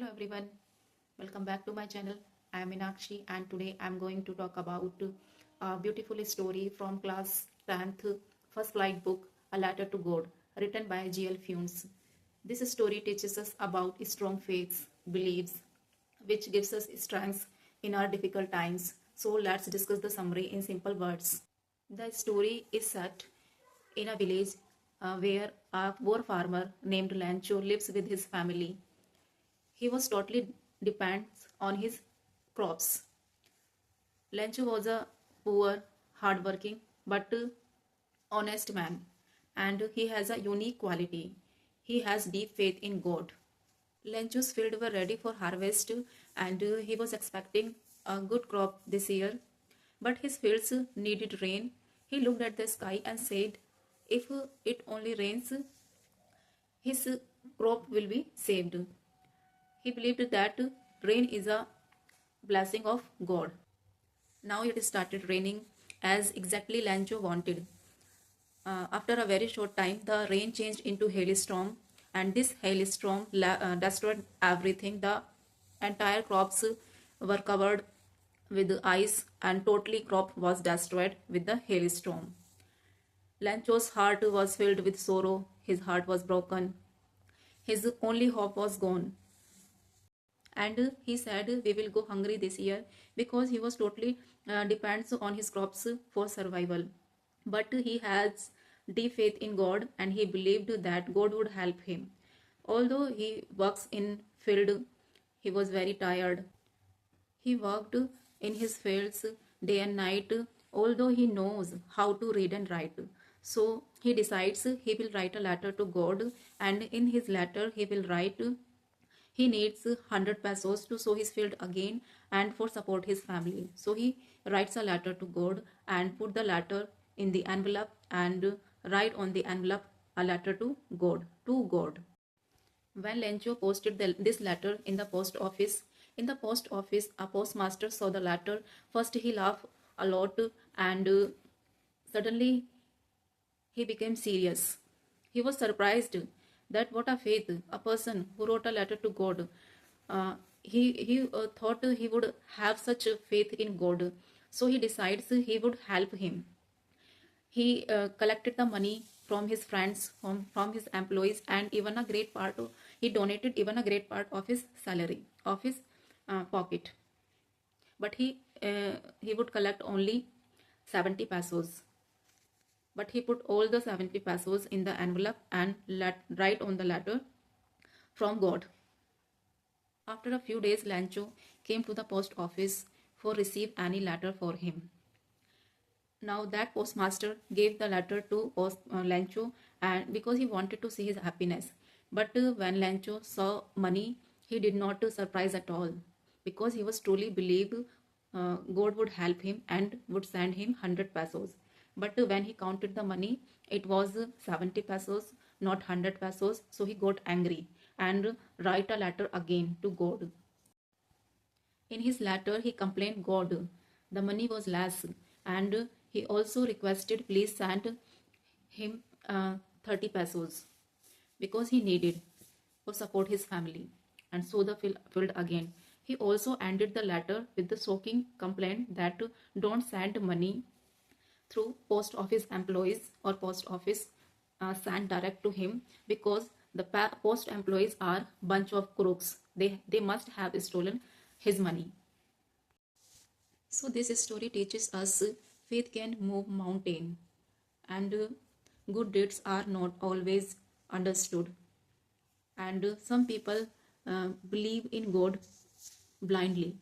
Hello everyone, welcome back to my channel. I am Meenakshi and today I am going to talk about a beautiful story from class 10th first flight book, A Letter to God, written by G.L. Funes. This story teaches us about strong faiths, beliefs, which gives us strength in our difficult times. So let's discuss the summary in simple words. The story is set in a village where a poor farmer named Lancho lives with his family. He was totally depends on his crops. Lancho was a poor, hardworking, but honest man, and he has a unique quality. He has deep faith in God. Lancho's fields were ready for harvest, and he was expecting a good crop this year. But his fields needed rain. He looked at the sky and said, "If it only rains, his crop will be saved." He believed that rain is a blessing of God. Now it started raining as exactly Lancho wanted. After a very short time, the rain changed into hailstorm, and this hailstorm destroyed everything. The entire crops were covered with ice, and totally crop was destroyed with the hailstorm. Lancho's heart was filled with sorrow. His heart was broken. His only hope was gone. And he said we will go hungry this year because he was totally depends on his crops for survival. But he has deep faith in God and he believed that God would help him. Although he works in field, he was very tired. He worked in his fields day and night, although he knows how to read and write. So he decides he will write a letter to God, and in his letter he will write he needs 100 pesos to sow his field again and for support his family. So he writes a letter to God and put the letter in the envelope and write on the envelope a letter to God. To God. When Lencho posted this letter in the post office, a postmaster saw the letter. First, he laughed a lot and suddenly he became serious. He was surprised that what a faith, a person who wrote a letter to God. He thought he would have such a faith in God. So he decides he would help him. He collected the money from his friends, from his employees, and even a great part of, he donated even a great part of his salary, of his pocket. But he would collect only 70 pesos. But he put all the 70 pesos in the envelope and write on the letter from God. After a few days, Lancho came to the post office for receive any letter for him. Now that postmaster gave the letter to Lancho and because he wanted to see his happiness. But when Lancho saw money, he did not surprise at all because he was truly believed God would help him and would send him 100 pesos. But when he counted the money, it was 70 pesos, not 100 pesos. So he got angry and write a letter again to God. In his letter, he complained God, the money was less, and he also requested please send him 30 pesos because he needed for support his family and so the field again. He also ended the letter with the shocking complaint that don't send money through post office employees or post office sent direct to him because the post employees are bunch of crooks. They must have stolen his money. So this story teaches us faith can move mountain and good deeds are not always understood. And some people believe in God blindly